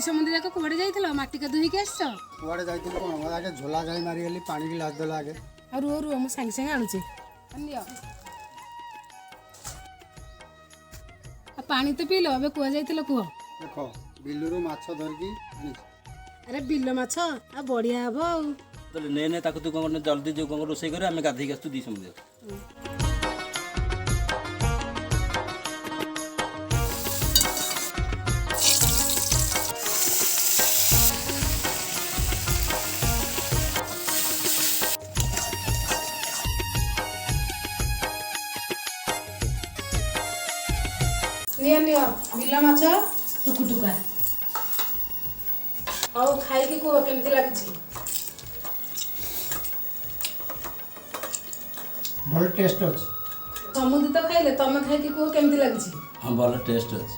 ସମୁଦ୍ର ଯାକ କୁଆଡ଼େ ଯାଇଥିଲ? ମାଟି କାଦୁ ହେଇକି ଆସିଛ? କୁଆଡ଼େ ଯାଇଥିଲି କ'ଣ ମୁଁ ଆଗେ ଝୋଲା ଯାଇ ମାରିଗଲି ପାଣି ଗ୍ଲାସ୍ ଦେଲା ଆଗେ। ଆଉ ରୁହ ରୁହ ମୁଁ ସାଙ୍ଗେ ସାଙ୍ଗେ ଆଣୁଛି। ନିଅ। ଆଉ ପାଣି ତ ପିଇଲ, ଏବେ କୁଆ ଯାଇଥିଲ କୁହ? ଦେଖ ବିଲରୁ ମାଛ ଧରିକି ଆଣିଛି। ଆରେ ବିଲ ମାଛ? ଆଉ ବଢ଼ିଆ ହବ ଆଉ। ନେ ନେ ତାକୁ ତୁ କ'ଣ ଜଲ୍ଦି ଯେଉଁ କ'ଣ ରୋଷେଇ କରି ଆମେ ଗାଧେଇକି ଆସୁ ଦି ସମୁଦ୍ର। ନିଅ ନିଅ ବିଲ ମାଛ ଟୁକୁଟୁକା। ହଉ ଖାଇକି କୁହ କେମିତି ଲାଗୁଛି? ଭଲ ଟେଷ୍ଟ ଅଛି। ସମୁଦ୍ର ତ ଖାଇଲେ, ତମେ ଖାଇକି କୁହ କେମିତି ଲାଗୁଛି? ହଁ ଭଲ ଟେଷ୍ଟ ଅଛି।